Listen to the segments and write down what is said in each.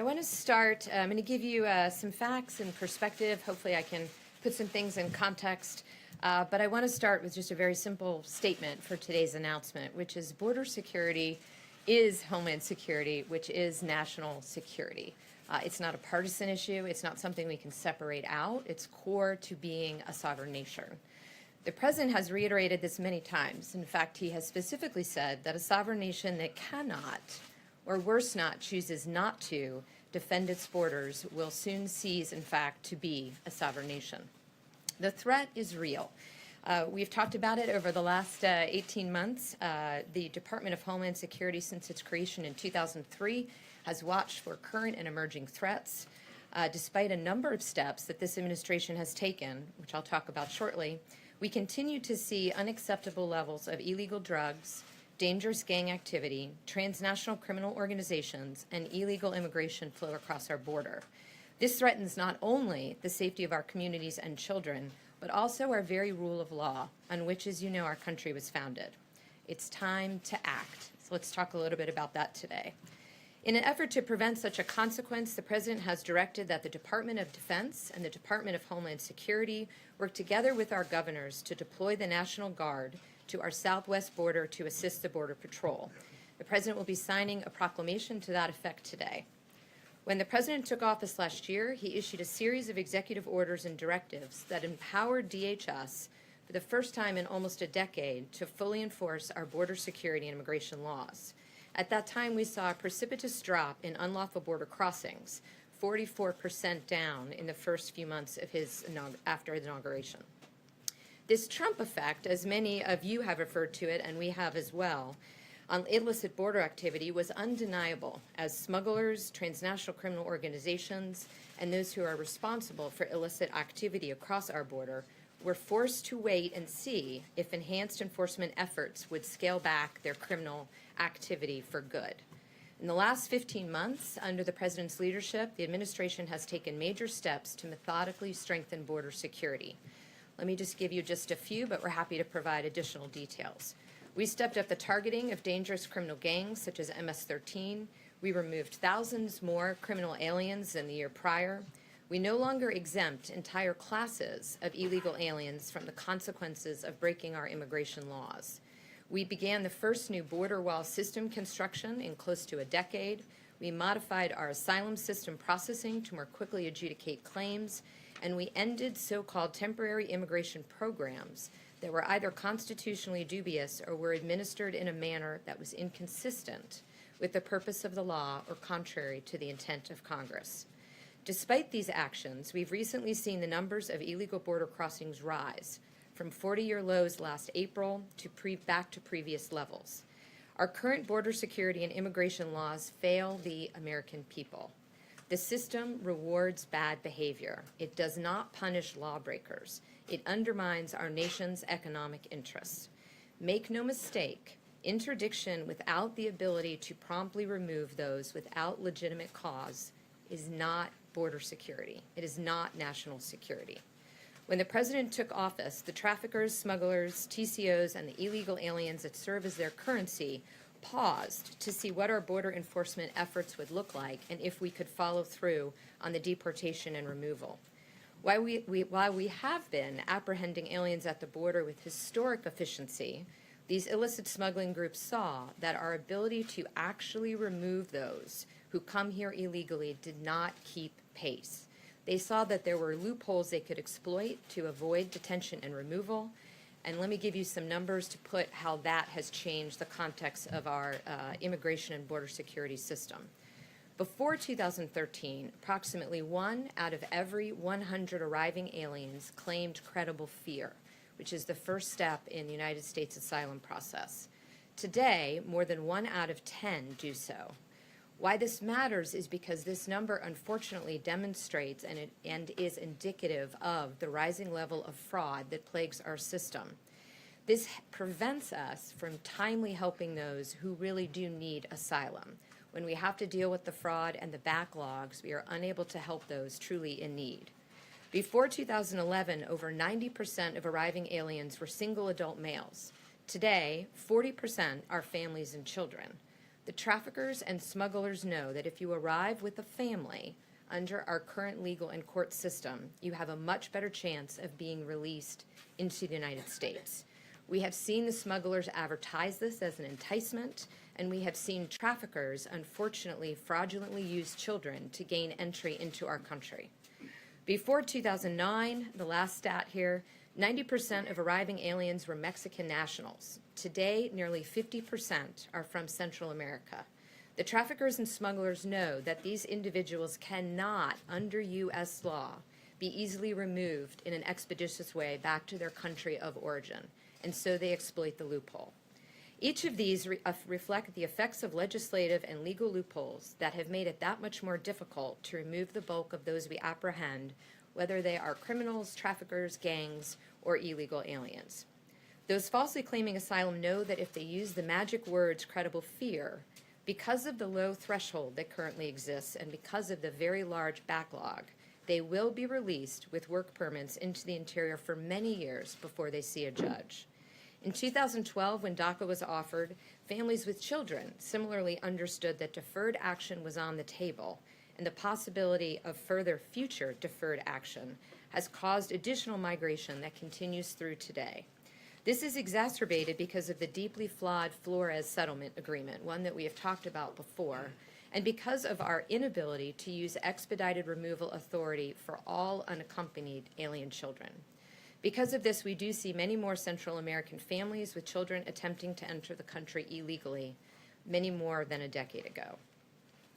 I want to start, I'm going to give you some facts and perspective. Hopefully I can put some things in context. But I want to start with just a very simple statement for today's announcement, which is border security is Homeland security, which is national security. It's not a partisan issue. It's not something we can separate out. It's core to being a sovereign nation. The President has reiterated this many times. In fact, he has specifically said that a sovereign nation that cannot, or worse not, chooses not to defend its borders will soon cease, in fact, to be a sovereign nation. The threat is real. We've talked about it over the last 18 months. The Department of Homeland Security, since its creation in 2003, has watched for current and emerging threats. Despite a number of steps that this administration has taken, which I'll talk about shortly, we continue to see unacceptable levels of illegal drugs, dangerous gang activity, transnational criminal organizations, and illegal immigration flow across our border. This threatens not only the safety of our communities and children, but also our very rule of law, on which, as you know, our country was founded. It's time to act. So let's talk a little bit about that today. In an effort to prevent such a consequence, the President has directed that the Department of Defense and the Department of Homeland Security work together with our governors to deploy the National Guard to our southwest border to assist the Border Patrol. The President will be signing a proclamation to that effect today. When the President took office last year, he issued a series of executive orders and directives that empowered DHS for the first time in almost a decade to fully enforce our border security and immigration laws. At that time, we saw a precipitous drop in unlawful border crossings, 44% down in the first few months of after his inauguration. This Trump effect, as many of you have referred to it, and we have as well, on illicit border activity was undeniable as smugglers, transnational criminal organizations, and those who are responsible for illicit activity across our border were forced to wait and see if enhanced enforcement efforts would scale back their criminal activity for good. In the last 15 months, under the President's leadership, the administration has taken major steps to methodically strengthen border security. Let me just give you just a few, but we're happy to provide additional details. We stepped up the targeting of dangerous criminal gangs such as MS-13. We removed thousands more criminal aliens than the year prior. We no longer exempt entire classes of illegal aliens from the consequences of breaking our immigration laws. We began the first new border wall system construction in close to a decade. We modified our asylum system processing to more quickly adjudicate claims, and we ended so-called temporary immigration programs that were either constitutionally dubious or were administered in a manner that was inconsistent with the purpose of the law or contrary to the intent of Congress. Despite these actions, we've recently seen the numbers of illegal border crossings rise from 40-year lows last April to back to previous levels. Our current border security and immigration laws fail the American people. The system rewards bad behavior. It does not punish lawbreakers. It undermines our nation's economic interests. Make no mistake, interdiction without the ability to promptly remove those without legitimate cause is not border security. It is not national security. When the President took office, the traffickers, smugglers, TCOs, and the illegal aliens that serve as their currency paused to see what our border enforcement efforts would look like and if we could follow through on the deportation and removal. While we have been apprehending aliens at the border with historic efficiency, these illicit smuggling groups saw that our ability to actually remove those who come here illegally did not keep pace. They saw that there were loopholes they could exploit to avoid detention and removal. And let me give you some numbers to put how that has changed the context of our immigration and border security system. Before 2013, approximately 1 out of every 100 arriving aliens claimed credible fear, which is the first step in the United States asylum process. Today, more than 1 out of 10 do so. Why this matters is because this number unfortunately demonstrates and is indicative of the rising level of fraud that plagues our system. This prevents us from timely helping those who really do need asylum. When we have to deal with the fraud and the backlogs, we are unable to help those truly in need. Before 2011, over 90% of arriving aliens were single adult males. Today, 40% are families and children. The traffickers and smugglers know that if you arrive with a family under our current legal and court system, you have a much better chance of being released into the United States. We have seen the smugglers advertise this as an enticement, and we have seen traffickers, unfortunately, fraudulently use children to gain entry into our country. Before 2009, the last stat here, 90% of arriving aliens were Mexican nationals. Today, nearly 50% are from Central America. The traffickers and smugglers know that these individuals cannot, under U.S. law, be easily removed in an expeditious way back to their country of origin, and so they exploit the loophole. Each of these reflect the effects of legislative and legal loopholes that have made it that much more difficult to remove the bulk of those we apprehend, whether they are criminals, traffickers, gangs, or illegal aliens. Those falsely claiming asylum know that if they use the magic words credible fear, because of the low threshold that currently exists and because of the very large backlog, they will be released with work permits into the interior for many years before they see a judge. In 2012, when DACA was offered, families with children similarly understood that deferred action was on the table, and the possibility of further future deferred action has caused additional migration that continues through today. This is exacerbated because of the deeply flawed Flores settlement agreement, one that we have talked about before, and because of our inability to use expedited removal authority for all unaccompanied alien children. Because of this, we do see many more Central American families with children attempting to enter the country illegally, many more than a decade ago.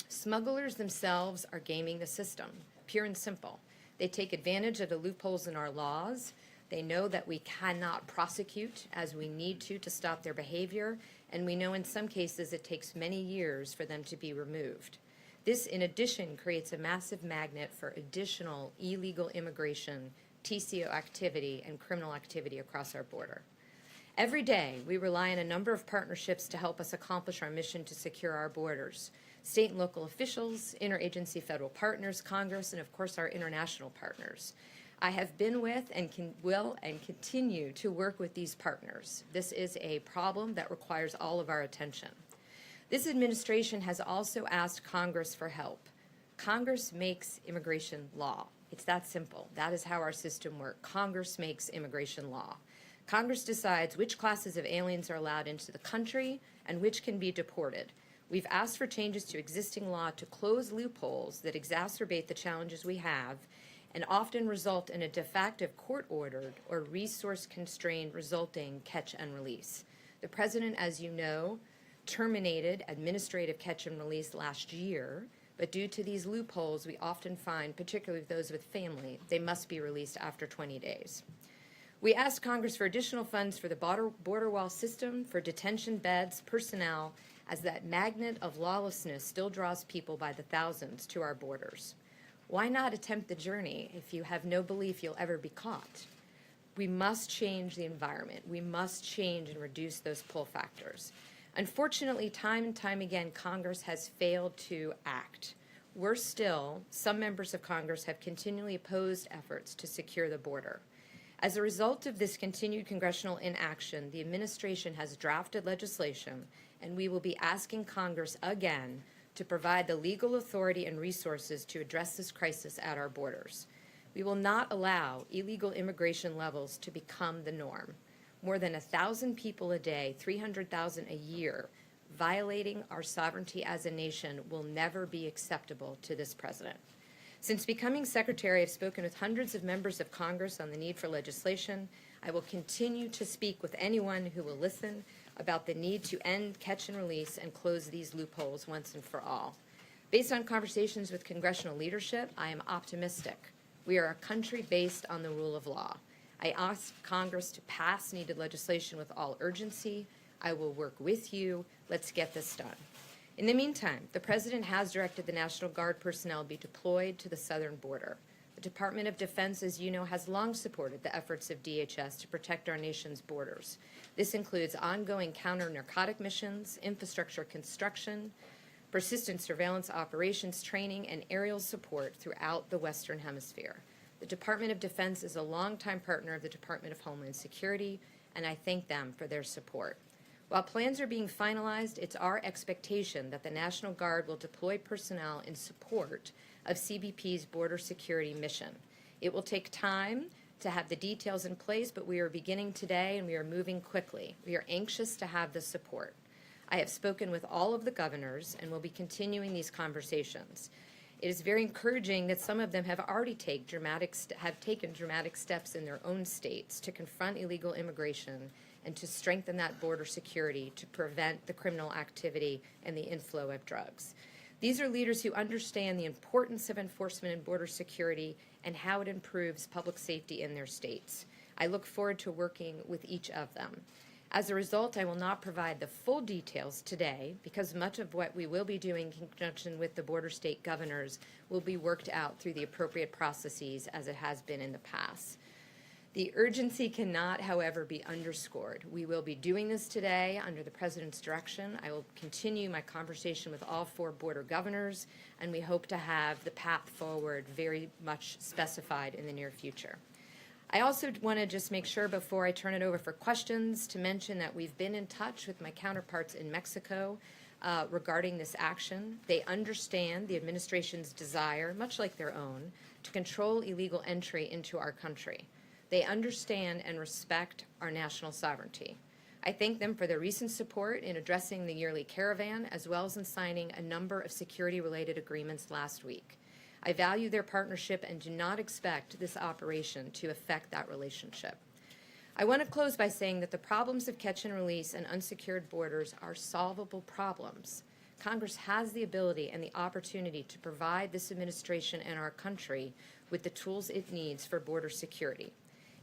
Smugglers themselves are gaming the system, pure and simple. They take advantage of the loopholes in our laws. They know that we cannot prosecute as we need to stop their behavior, and we know in some cases it takes many years for them to be removed. This, in addition, creates a massive magnet for additional illegal immigration, TCO activity, and criminal activity across our border. Every day, we rely on a number of partnerships to help us accomplish our mission to secure our borders. State and local officials, interagency federal partners, Congress, and of course our international partners. I have been with and will continue to work with these partners. This is a problem that requires all of our attention. This administration has also asked Congress for help. Congress makes immigration law. It's that simple. That is how our system works. Congress makes immigration law. Congress decides which classes of aliens are allowed into the country and which can be deported. We've asked for changes to existing law to close loopholes that exacerbate the challenges we have and often result in a de facto court-ordered or resource-constrained resulting catch and release. The President, as you know, terminated administrative catch and release last year, but due to these loopholes, we often find, particularly those with family, they must be released after 20 days. We asked Congress for additional funds for the border wall system, for detention beds, personnel, as that magnet of lawlessness still draws people by the thousands to our borders. Why not attempt the journey if you have no belief you'll ever be caught? We must change the environment. We must change and reduce those pull factors. Unfortunately, time and time again, Congress has failed to act. Worse still, some members of Congress have continually opposed efforts to secure the border. As a result of this continued congressional inaction, the administration has drafted legislation, and we will be asking Congress again to provide the legal authority and resources to address this crisis at our borders. We will not allow illegal immigration levels to become the norm. More than 1,000 people a day, 300,000 a year, violating our sovereignty as a nation will never be acceptable to this president. Since becoming secretary, I've spoken with hundreds of members of Congress on the need for legislation. I will continue to speak with anyone who will listen about the need to end catch and release and close these loopholes once and for all. Based on conversations with congressional leadership, I am optimistic. We are a country based on the rule of law. I ask Congress to pass needed legislation with all urgency. I will work with you. Let's get this done. In the meantime, the President has directed the National Guard personnel be deployed to the southern border. The Department of Defense, as you know, has long supported the efforts of DHS to protect our nation's borders. This includes ongoing counter-narcotic missions, infrastructure construction, persistent surveillance operations training, and aerial support throughout the Western Hemisphere. The Department of Defense is a longtime partner of the Department of Homeland Security, and I thank them for their support. While plans are being finalized, it's our expectation that the National Guard will deploy personnel in support of CBP's border security mission. It will take time to have the details in place, but we are beginning today and we are moving quickly. We are anxious to have the support. I have spoken with all of the governors and will be continuing these conversations. It is very encouraging that some of them have already taken dramatic steps in their own states to confront illegal immigration and to strengthen that border security to prevent the criminal activity and the inflow of drugs. These are leaders who understand the importance of enforcement and border security and how it improves public safety in their states. I look forward to working with each of them. As a result, I will not provide the full details today because much of what we will be doing in conjunction with the border state governors will be worked out through the appropriate processes as it has been in the past. The urgency cannot, however, be underscored. We will be doing this today under the President's direction. I will continue my conversation with all 4 border governors, and we hope to have the path forward very much specified in the near future. I also want to just make sure before I turn it over for questions to mention that we've been in touch with my counterparts in Mexico regarding this action. They understand the administration's desire, much like their own, to control illegal entry into our country. They understand and respect our national sovereignty. I thank them for their recent support in addressing the yearly caravan, as well as in signing a number of security-related agreements last week. I value their partnership and do not expect this operation to affect that relationship. I want to close by saying that the problems of catch and release and unsecured borders are solvable problems. Congress has the ability and the opportunity to provide this administration and our country with the tools it needs for border security.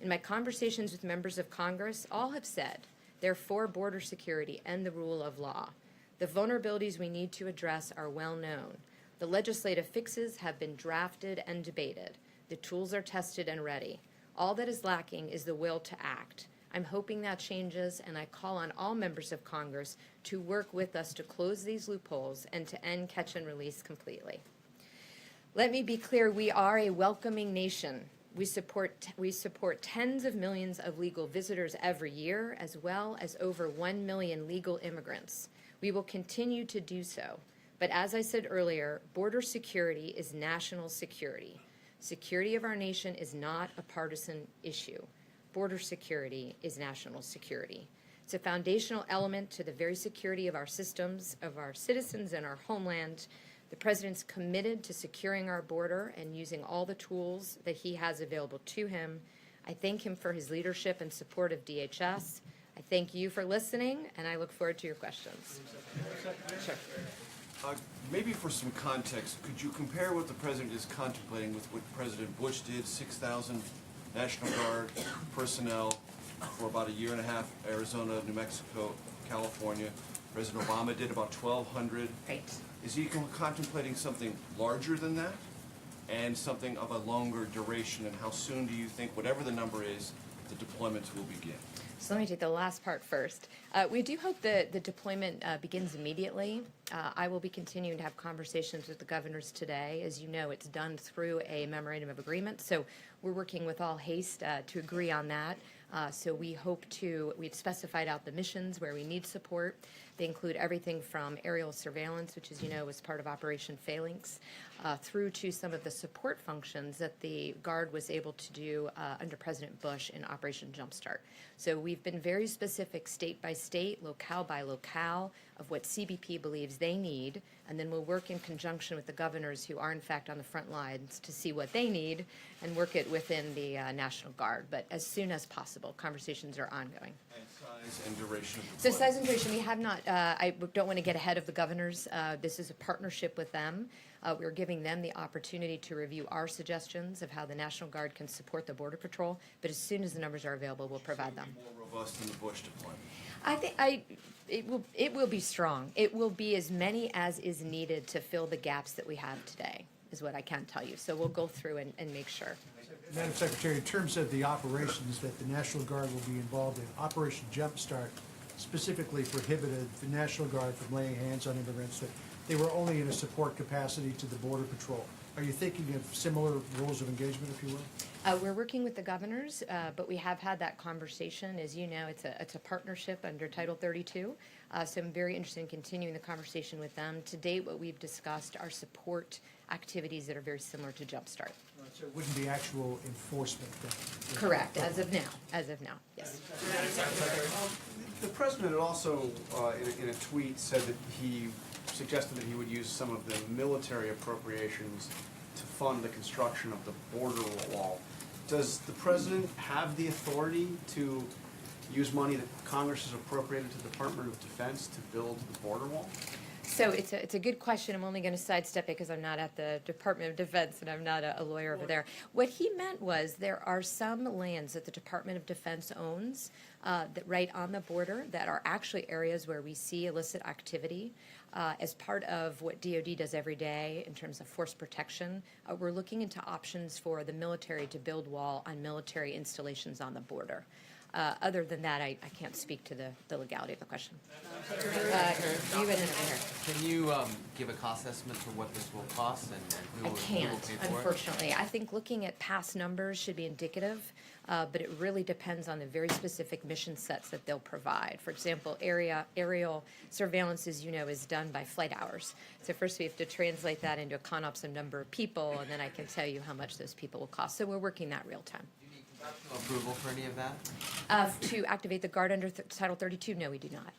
In my conversations with members of Congress, all have said they're for border security and the rule of law. The vulnerabilities we need to address are well known. The legislative fixes have been drafted and debated. The tools are tested and ready. All that is lacking is the will to act. I'm hoping that changes, and I call on all members of Congress to work with us to close these loopholes and to end catch and release completely. Let me be clear, we are a welcoming nation. We support tens of millions of legal visitors every year, as well as over 1 million legal immigrants. We will continue to do so. But as I said earlier, border security is national security. Security of our nation is not a partisan issue. Border security is national security. It's a foundational element to the very security of our systems, of our citizens, and our homeland. The President's committed to securing our border and using all the tools that he has available to him. I thank him for his leadership and support of DHS. I thank you for listening, and I look forward to your questions. Sure. Maybe for some context, could you compare what the President is contemplating with what President Bush did, 6,000 National Guard personnel for about a year and a half, Arizona, New Mexico, California. President Obama did about 1,200. Right. Is he contemplating something larger than that and something of a longer duration? And how soon do you think, whatever the number is, the deployments will begin? So let me take the last part first. We do hope that the deployment begins immediately. I will be continuing to have conversations with the governors today. As you know, it's done through a memorandum of agreement, so we're working with all haste to agree on that. So we've specified out the missions where we need support. They include everything from aerial surveillance, which, as you know, was part of Operation Phalanx, through to some of the support functions that the Guard was able to do under President Bush in Operation Jumpstart. So we've been very specific state by state, locale by locale, of what CBP believes they need, and then we'll work in conjunction with the governors who are in fact on the front lines to see what they need and work it within the National Guard. But as soon as possible, conversations are ongoing. And size and duration of So deployment? size and duration, we have not, I don't want to get ahead of the governors. This is a partnership with them. We're giving them the opportunity to review our suggestions of how the National Guard can support the Border Patrol, but as soon as the numbers are available, we'll provide them. More robust than the Bush deployment? I think it will be strong. It will be as many as is needed to fill the gaps that we have today, is what I can tell you. So we'll go through and make sure. Madam Secretary, in terms of the operations that the National Guard will be involved in, Operation Jumpstart specifically prohibited the National Guard from laying hands on immigrants that they were only in a support capacity to the Border Patrol. Are you thinking of similar rules of engagement, if you will? We're working with the governors, but we have had that conversation. As you know, it's a partnership under Title 32. So I'm very interested in continuing the conversation with them. To date, what we've discussed are support activities that are very similar to Jumpstart. So it wouldn't be actual enforcement then? Correct, as of now, yes. The president had also, in a tweet, said that he suggested that he would use some of the military appropriations to fund the construction of the border wall. Does the president have the authority to use money that Congress has appropriated to the Department of Defense to build the border wall? So it's a good question. I'm only going to sidestep it because I'm not at the Department of Defense and I'm not a lawyer over there. What he meant was there are some lands that the Department of Defense owns that right on the border that are actually areas where we see illicit activity. As part of what DoD does every day in terms of force protection, we're looking into options for the military to build wall on military installations on the border. Other than that, I can't speak to the legality of the question. You went in over here. Can you give a cost estimate for what this will cost and who I will can't, pay for it? unfortunately. I think looking at past numbers should be indicative, but it really depends on the very specific mission sets that they'll provide. For example, aerial surveillance, as you know, is done by flight hours. So first we have to translate that into a CONOPS and number of people, and then I can tell you how much those people will cost. So we're working that real time. Approval for any of that? To activate the Guard under Title 32, no, we do not.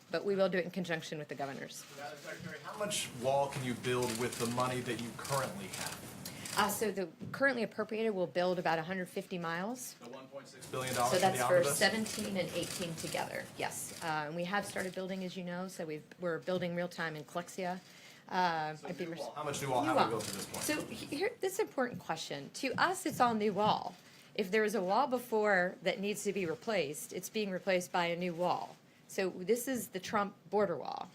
But we will do it in conjunction with the governors. Madam Secretary, how much wall can you build with the money that you currently have? So the currently appropriated will build about 150 miles. The $1.6 billion So from that's the for omnibus? 17 and 18 together, yes. And we have started building, as you know, so we're building real time in Clexia. How much new wall New have we wall. built to this point? So here, this is an important question. To us, it's all new wall. If there was a wall before that needs to be replaced, it's being replaced by a new wall. So this is the Trump border wall.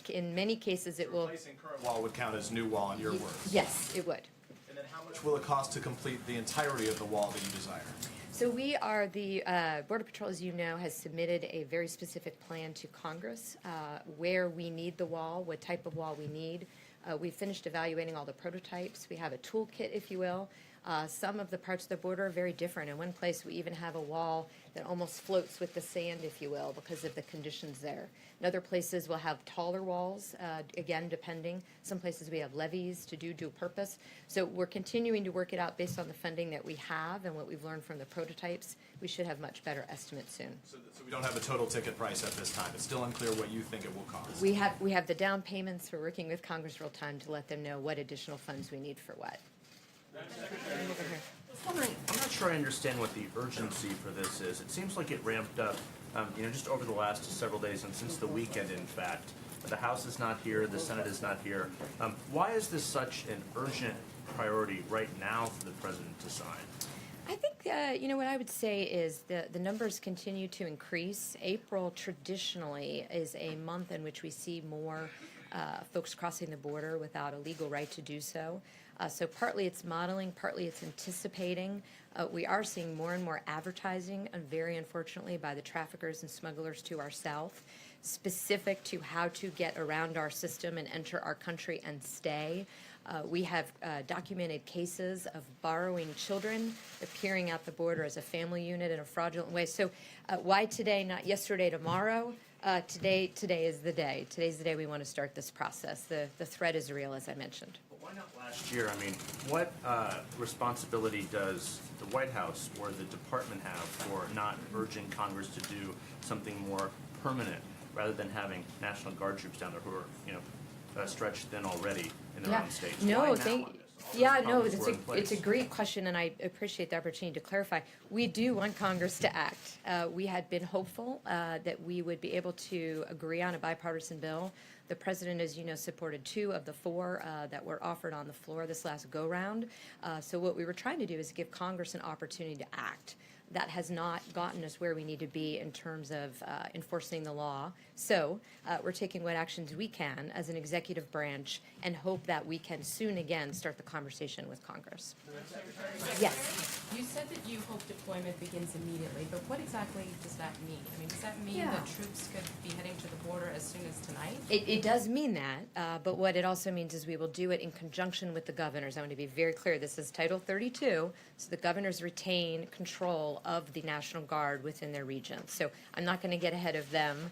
In many cases, it will. Replacing current wall would count as new wall in your words. Yes, it would. And then how much will it cost to complete the entirety of the wall that you desire? So we are, the Border Patrol, as you know, has submitted a very specific plan to Congress where we need the wall, what type of wall we need. We finished evaluating all the prototypes. We have a toolkit, if you will. Some of the parts of the border are very different. In one place, we even have a wall that almost floats with the sand, if you will, because of the conditions there. In other places, we'll have taller walls, again, depending. Some places we have levees to do dual purpose. So we're continuing to work it out based on the funding that we have and what we've learned from the prototypes. We should have much better estimates soon. So we don't have a total ticket price at this time. It's still unclear what you think it will cost. We have the down payments. We're working with Congress real time to let them know what additional funds we need for what. Over here. I was wondering, I'm not sure I understand what the urgency for this is. It seems like it ramped up, just over the last several days and since the weekend, in fact. The House is not here, the Senate is not here. Why is this such an urgent priority right now for the president to sign? I think, what I would say is the numbers continue to increase. April traditionally is a month in which we see more folks crossing the border without a legal right to do so. So partly it's modeling, partly it's anticipating. We are seeing more and more advertising, and very unfortunately, by the traffickers and smugglers to our south, specific to how to get around our system and enter our country and stay. We have documented cases of borrowing children, appearing at the border as a family unit in a fraudulent way. So why today, not yesterday, tomorrow? Today is the day. Today's the day we want to start this process. The threat is real, as I mentioned. But why not last year? I mean, what responsibility does the White House or the department have for not urging Congress to do something more permanent rather than having National Guard troops down there who are, stretched thin already in their own states? No, Why now thank. on this? All those Yeah, no, problems it's were in place. it's a great question, and I appreciate the opportunity to clarify. We do want Congress to act. We had been hopeful that we would be able to agree on a bipartisan bill. The president, as you know, supported 2 of the 4 that were offered on the floor this last go-round. So what we were trying to do is give Congress an opportunity to act. that has not gotten us where we need to be in terms of enforcing the law. So we're taking what actions we can as an executive branch and hope that we can soon again start the conversation with Congress. Yes. You said that you hope deployment begins immediately, but what exactly does that mean? I mean, does that mean Yeah. that troops could be heading to the border as soon as tonight? It does mean that, but what it also means is we will do it in conjunction with the governors. I want to be very clear, this is Title 32, so the governors retain control of the National Guard within their region. So I'm not going to get ahead of them.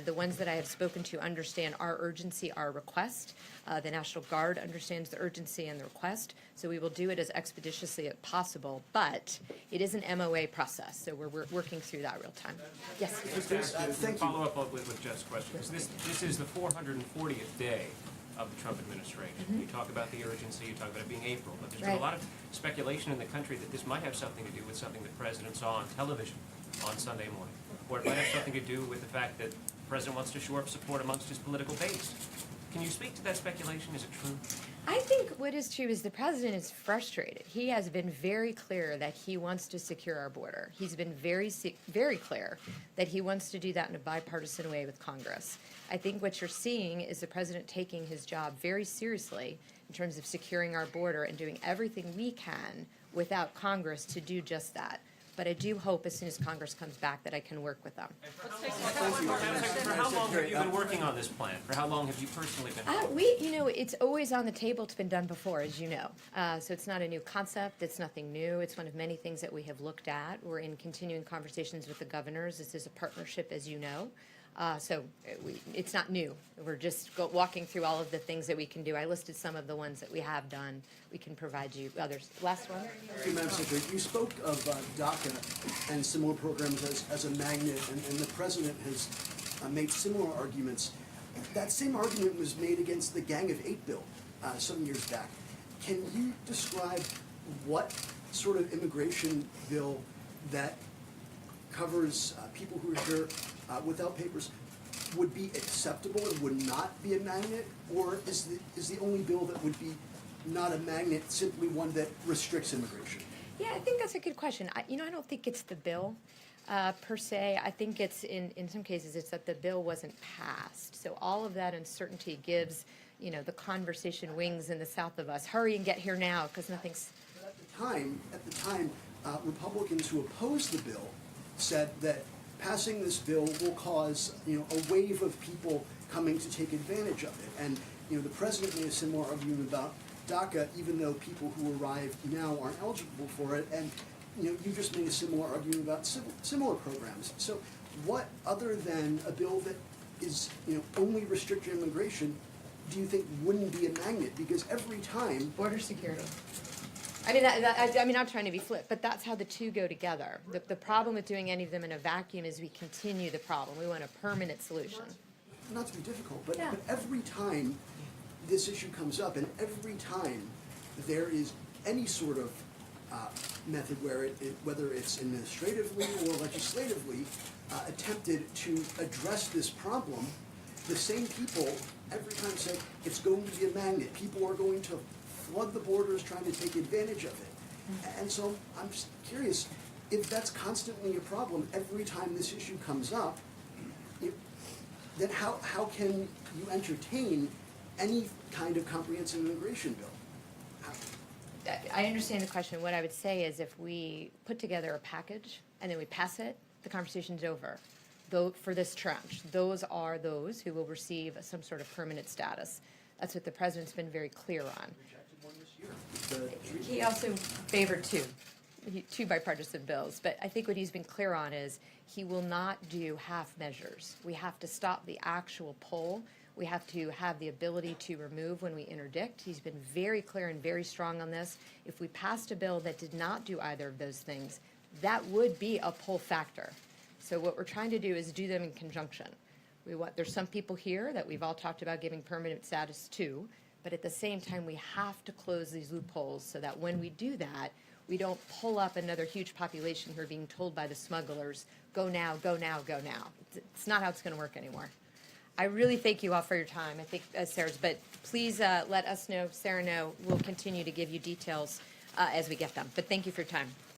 The ones that I have spoken to understand our urgency, our request. The National Guard understands the urgency and the request, so we will do it as expeditiously as possible, but it is an MOA process, so we're working through that real time. Yes? Thank you. Follow up with Jeff's question, because this is the 440th day of the Trump administration. You talk about the urgency, you talk about it being April, but there's been a Right. lot of speculation in the country that this might have something to do with something the President saw on television on Sunday morning, or it might have something to do with the fact that the President wants to shore up support amongst his political base. Can you speak to that speculation? Is it true? I think what is true is the president is frustrated. He has been very clear that he wants to secure our border. He's been very clear that he wants to do that in a bipartisan way with Congress. I think what you're seeing is the president taking his job very seriously in terms of securing our border and doing everything we can without Congress to do just that. But I do hope as soon as Congress comes back that I can work with them. For how long have you been working on this plan? For how long have you personally been? It's always on the table. It's been done before, as you know. So it's not a new concept. It's nothing new. It's one of many things that we have looked at. We're in continuing conversations with the governors. This is a partnership, as you know. It's not new. We're just walking through all of the things that we can do. I listed some of the ones that we have done. We can provide you others. Last one? Thank you, Madam Secretary. You spoke of DACA and similar programs as a magnet, and the President has made similar arguments. That same argument was made against the Gang of Eight bill some years back. Can you describe what sort of immigration bill that covers people who are here without papers would be acceptable and would not be a magnet, or is the only bill that would be not a magnet simply one that restricts immigration? Yeah, I think that's a good question. I don't think it's the bill per se. I think it's in some cases it's that the bill wasn't passed. So all of that uncertainty gives the conversation wings in the south of us. Hurry and get here now because nothing's. But at the time, Republicans who opposed the bill said that passing this bill will cause a wave of people coming to take advantage of it. And the president made a similar argument about DACA, even though people who arrive now aren't eligible for it. And you just made a similar argument about similar programs. So what other than a bill that is only restricting immigration do you think wouldn't be a magnet? Because every time Border security. I'm not trying to be flip, but that's how the two go together. The problem with doing any of them in a vacuum is we continue the problem. We want a permanent solution. not to be difficult, but, Yeah. but every time this issue comes up, and every time there is any sort of method where whether it's administratively or legislatively attempted to address this problem, the same people every time say it's going to be a magnet. People are going to flood the borders trying to take advantage of it. And so I'm just curious, if that's constantly a problem every time this issue comes up, then how can you entertain any kind of comprehensive immigration bill? I understand the question. What I would say is if we put together a package and then we pass it, the conversation's over. Though for this tranche, those are those who will receive some sort of permanent status. That's what the president's been very clear on. He also favored two bipartisan bills, but I think what he's been clear on is he will not do half measures. We have to stop the actual pull. We have to have the ability to remove when we interdict. He's been very clear and very strong on this. If we passed a bill that did not do either of those things, that would be a pull factor. So what we're trying to do is do them in conjunction. There's some people here that we've all talked about giving permanent status to, but at the same time, we have to close these loopholes so that when we do that, we don't pull up another huge population who are being told by the smugglers, go now, go now, go now. It's not how it's going to work anymore. I really thank you all for your time. I think, Sarah's, but please let us know, Sarah know. We'll continue to give you details as we get them. But thank you for your time.